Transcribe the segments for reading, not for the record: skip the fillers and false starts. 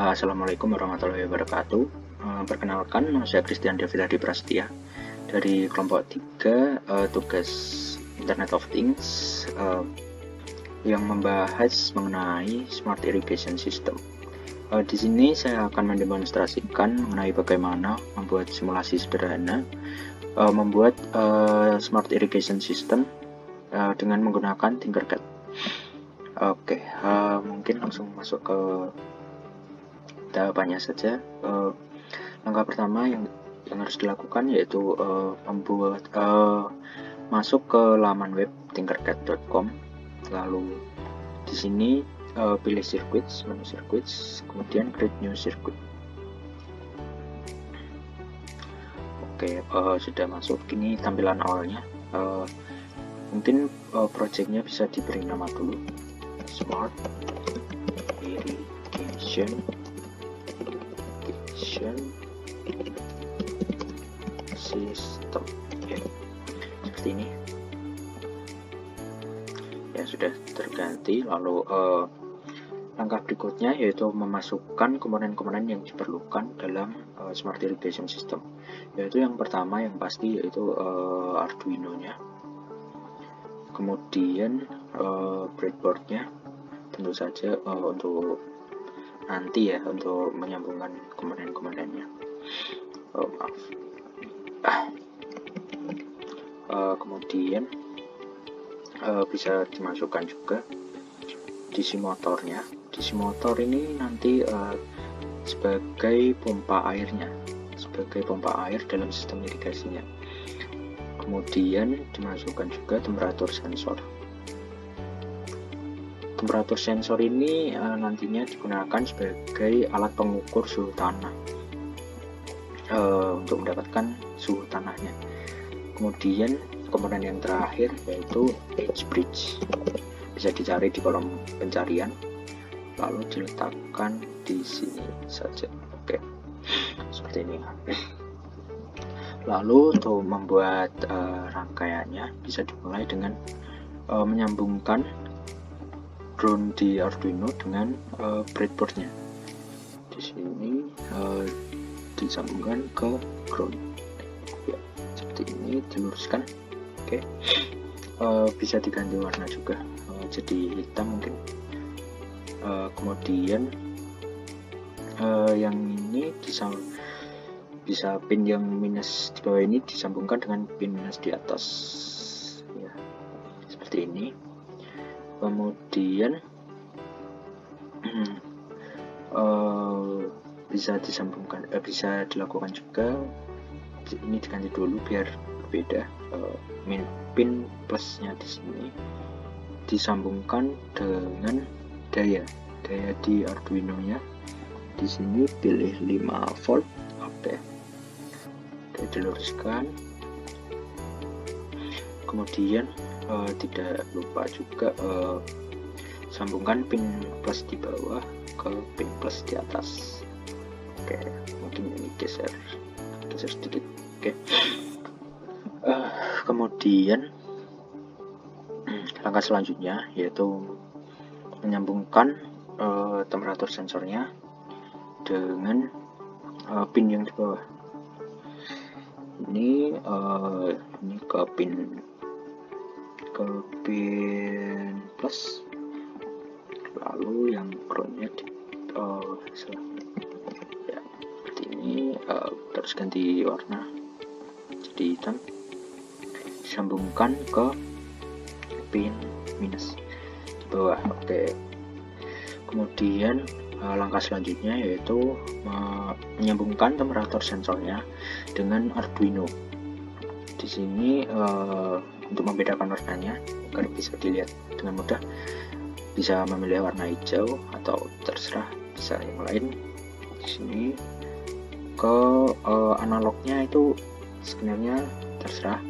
Assalamualaikum warahmatullahi wabarakatuh. Perkenalkan, nama saya Christian David Hadi Prasetya dari kelompok 3 tugas Internet of Things yang membahas mengenai Smart Irrigation System. Di sini saya akan mendemonstrasikan mengenai bagaimana membuat simulasi sederhana membuat Smart Irrigation System dengan menggunakan Tinkercad. Oke, mungkin langsung masuk ke tahapannya saja. Langkah pertama yang harus dilakukan yaitu membuat masuk ke laman web tinkercad.com, lalu di sini pilih circuits, menu circuits, kemudian create new circuit. Oke, sudah masuk. Ini tampilan awalnya. Mungkin projectnya bisa diberi nama dulu, Smart Irrigation System, ya, seperti ini ya, sudah terganti. Lalu langkah berikutnya yaitu memasukkan komponen-komponen yang diperlukan dalam Smart Irrigation System, yaitu yang pertama yang pasti yaitu Arduino nya, kemudian breadboardnya tentu saja untuk nanti ya, untuk menyambungkan komponen-komponennya. Kemudian bisa dimasukkan juga DC motornya. DC motor ini nanti sebagai pompa airnya, sebagai pompa air dalam sistem irigasinya. Kemudian dimasukkan juga temperatur sensor. Temperatur sensor ini nantinya digunakan sebagai alat pengukur suhu tanah untuk mendapatkan suhu tanahnya. Kemudian komponen yang terakhir yaitu edge bridge, bisa dicari di kolom pencarian, lalu diletakkan di sini saja. Oke, seperti ini. Lalu untuk membuat rangkaiannya bisa dimulai dengan menyambungkan ground di Arduino dengan breadboardnya. Di sini disambungkan ke ground, ya, seperti ini, diluruskan. Oke, bisa diganti warna juga, jadi hitam mungkin. Kemudian yang ini bisa pin yang minus di bawah ini disambungkan dengan pin minus di atas, ya, seperti ini. Kemudian bisa disambungkan, bisa dilakukan juga. Ini diganti dulu biar berbeda. Pin plusnya di sini disambungkan dengan daya di Arduino nya. Di sini pilih 5 volt. Oke, diluruskan. Kemudian tidak lupa juga sambungkan pin plus di bawah ke pin plus di atas. Oke, mungkin ini geser sedikit. Oke, kemudian langkah selanjutnya yaitu menyambungkan temperatur sensornya dengan pin yang di bawah. Ini ke pin plus, lalu yang groundnya ya, seperti ini. Terus ganti warna jadi hitam, disambungkan ke pin minus di bawah. Oke, kemudian langkah selanjutnya yaitu menyambungkan temperatur sensornya dengan Arduino. Di sini untuk membedakan warnanya agar bisa dilihat dengan mudah, bisa memilih warna hijau atau terserah bisa yang lain. Di sini ke analognya itu sebenarnya terserah,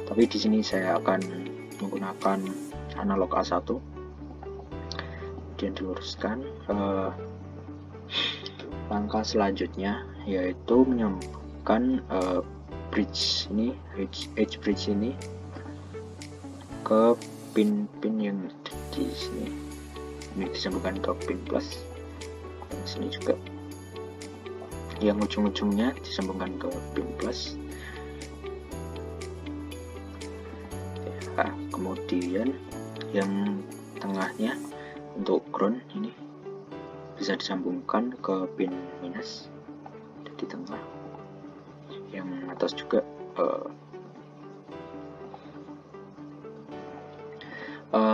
tapi di sini saya akan menggunakan analog A1. Kemudian diluruskan. Langkah selanjutnya yaitu menyambungkan bridge ini, edge bridge ini ke pin-pin yang di sini. Ini disambungkan ke pin plus, di sini juga. yang ujung-ujungnya disambungkan ke pin plus. Ya, kemudian yang tengahnya untuk ground ini bisa disambungkan ke pin minus di tengah. Yang atas juga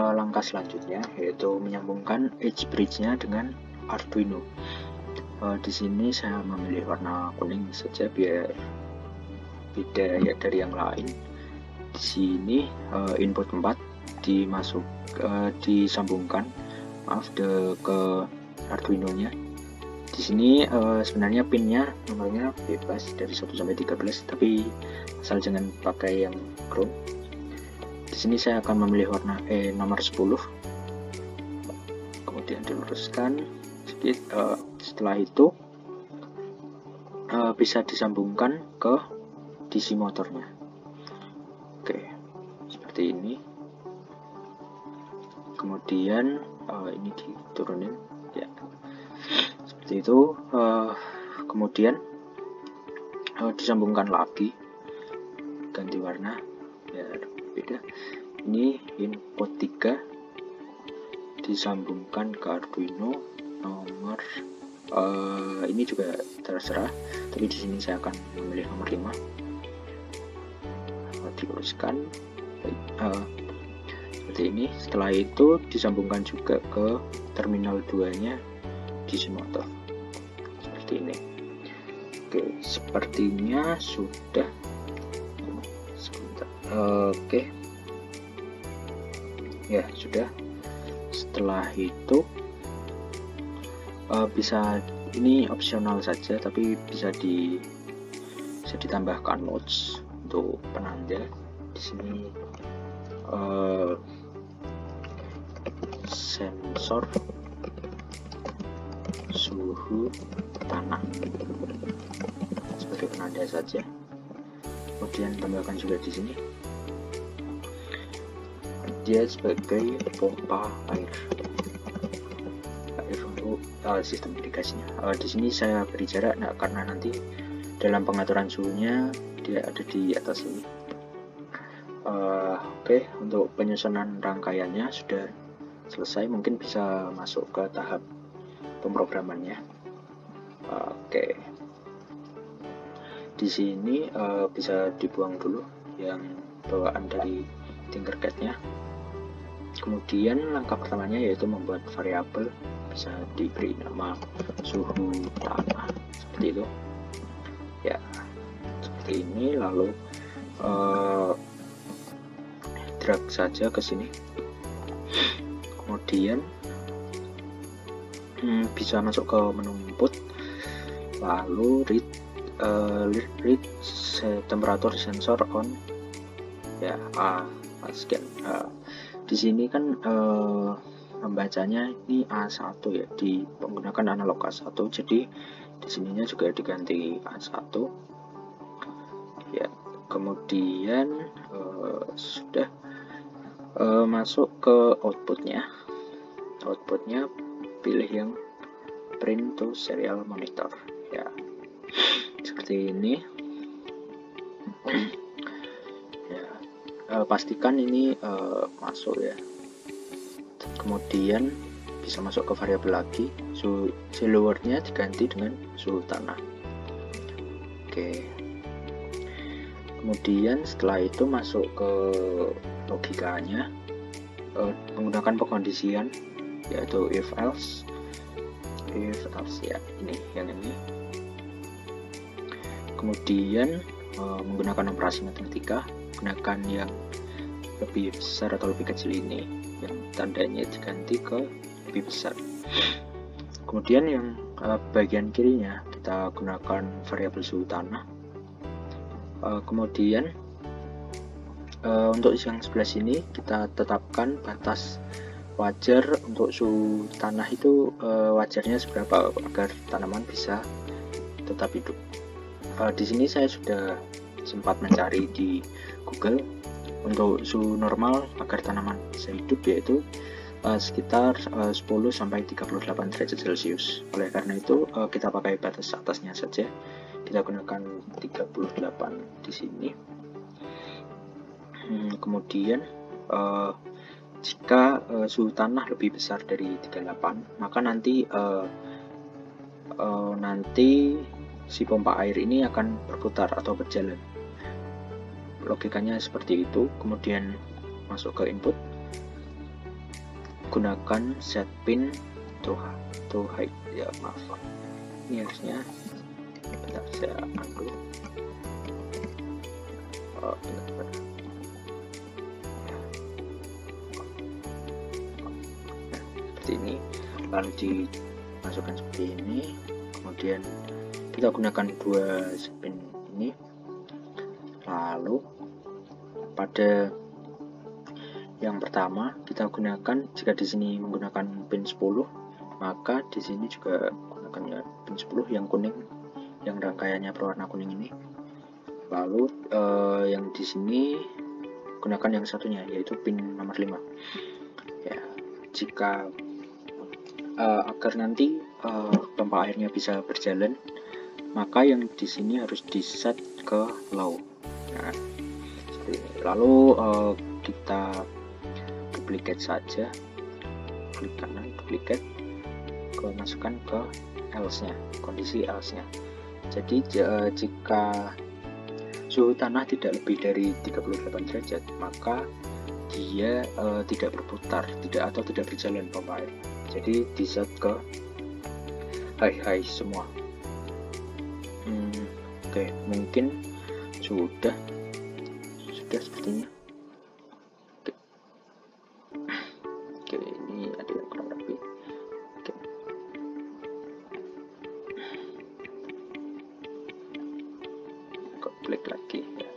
langkah selanjutnya yaitu menyambungkan edge bridge-nya dengan Arduino. Di sini saya memilih warna kuning saja biar beda ya dari yang lain. Di sini input 4 disambungkan ke Arduino-nya. Di sini sebenarnya pinnya nomornya bebas dari 1 sampai 13, tapi asal jangan pakai yang ground. Di sini saya akan memilih warna nomor 10. Kemudian diluruskan sedikit. Setelah itu bisa disambungkan ke DC motornya. Oke, seperti ini. Kemudian ini diturunin ya, seperti itu. Kemudian disambungkan lagi, ganti warna biar beda. Ini input 3 disambungkan ke Arduino nomor ini juga terserah, tapi di sini saya akan memilih nomor 5. Diluruskan seperti ini. Setelah itu disambungkan juga ke terminal 2 nya DC motor seperti ini. Oke, sepertinya sudah. Sebentar. Oke ya, sudah. Setelah itu bisa, ini opsional saja, tapi bisa ditambahkan notes untuk penanda. Di sini sensor suhu tanah sebagai penanda saja. Kemudian tambahkan juga di sini dia sebagai pompa air untuk sistem irigasinya. Di sini saya beri jarak karena nanti dalam pengaturan suhunya dia ada di atas ini. Oke, untuk penyusunan rangkaiannya sudah selesai, mungkin bisa masuk ke tahap pemrogramannya. Oke, di sini bisa dibuang dulu yang bawaan dari Tinkercad-nya. Kemudian langkah pertamanya yaitu membuat variabel, bisa diberi nama suhu tanah seperti itu ya, seperti ini. Lalu drag saja ke sini, kemudian bisa masuk ke menu input, lalu read temperature sensor on ya, sekian. Di sini kan membacanya ini A1 ya, menggunakan analog A1, jadi di sininya juga diganti A1 ya. Kemudian sudah masuk ke outputnya pilih yang print to serial monitor ya, seperti ini. Pastikan ini masuk ya. Kemudian bisa masuk ke variabel lagi, suhu lowernya diganti dengan suhu tanah. Oke, kemudian setelah itu masuk ke logikanya, menggunakan pengkondisian yaitu if else ya, ini yang ini. Kemudian menggunakan operasi matematika, gunakan yang lebih besar atau lebih kecil ini, yang tandanya diganti ke lebih besar. Kemudian yang bagian kirinya kita gunakan variabel suhu tanah. Kemudian untuk yang sebelah sini kita tetapkan batas wajar untuk suhu tanah itu, wajarnya seberapa agar tanaman bisa tetap hidup. Di sini saya sudah sempat mencari di Google untuk suhu normal agar tanaman bisa hidup, yaitu sekitar 10 sampai 38 derajat Celcius. Oleh karena itu kita pakai batas atasnya saja. Kita gunakan 38 di sini. Kemudian jika suhu tanah lebih besar dari 38, maka nanti si pompa air ini akan berputar atau berjalan. Logikanya seperti itu. Kemudian masuk ke input, gunakan set pin to height. Ya maaf, ini harusnya bentar saya undo. Bentar. Nah, seperti ini, lalu dimasukkan seperti ini. Kemudian kita gunakan dua spin ini. Lalu pada yang pertama kita gunakan, jika di sini menggunakan pin 10, maka di sini juga gunakan pin 10 yang kuning, yang rangkaiannya berwarna kuning ini. Lalu yang di sini gunakan yang satunya, yaitu pin nomor 5. Ya, jika agar nanti pompa airnya bisa berjalan, maka yang di sini harus di set ke low. Nah, seperti ini. Lalu kita duplicate saja, klik kanan, duplicate, masukkan ke else-nya, kondisi else-nya. Jadi jika suhu tanah tidak lebih dari 38 derajat, maka dia tidak berputar, tidak berjalan pompa air. Jadi di set ke high semua. Oke, mungkin sudah sepertinya. Oke, ini ada yang kurang rapi. Oke, klik lagi ya.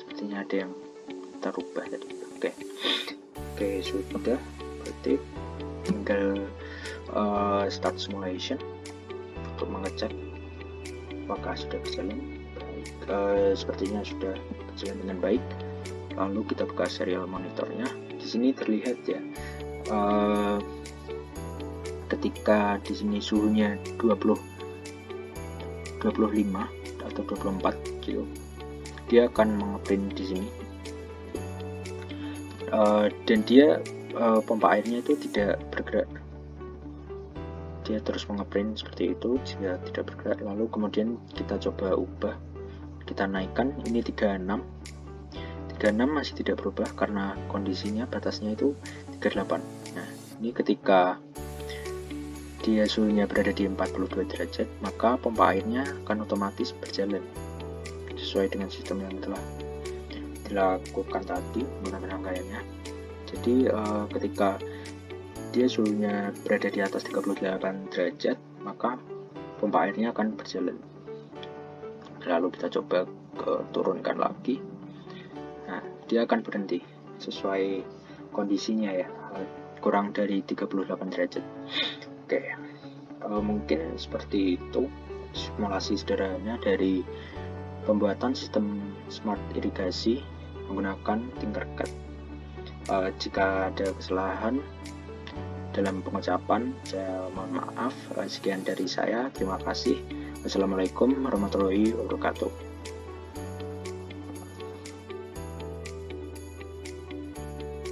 Sepertinya ada yang kita rubah tadi. Oke, sudah. Berarti tinggal start simulation untuk mengecek apakah sudah berjalan baik. Sepertinya sudah berjalan dengan baik. Lalu kita buka serial monitornya. Di sini terlihat ya, ketika di sini suhunya 25 atau 24 gitu, dia akan mengeprint di sini. Dan dia pompa airnya itu tidak bergerak, dia terus mengeprint seperti itu jika tidak bergerak. Lalu kemudian kita coba ubah, kita naikkan, ini 36 masih tidak berubah karena kondisinya batasnya itu 38. Nah, ini ketika dia suhunya berada di 42 derajat, maka pompa airnya akan otomatis berjalan sesuai dengan sistem yang telah dilakukan tadi menggunakan rangkaiannya. Jadi ketika dia suhunya berada di atas 38 derajat, maka pompa airnya akan berjalan. Lalu kita coba turunkan lagi. Nah, dia akan berhenti sesuai kondisinya ya, kurang dari 38 derajat. Oke, mungkin seperti itu simulasi sederhana dari pembuatan sistem smart irigasi menggunakan Tinkercad. Jika ada kesalahan dalam pengucapan, saya mohon maaf. Sekian dari saya, terima kasih. Wassalamualaikum warahmatullahi wabarakatuh.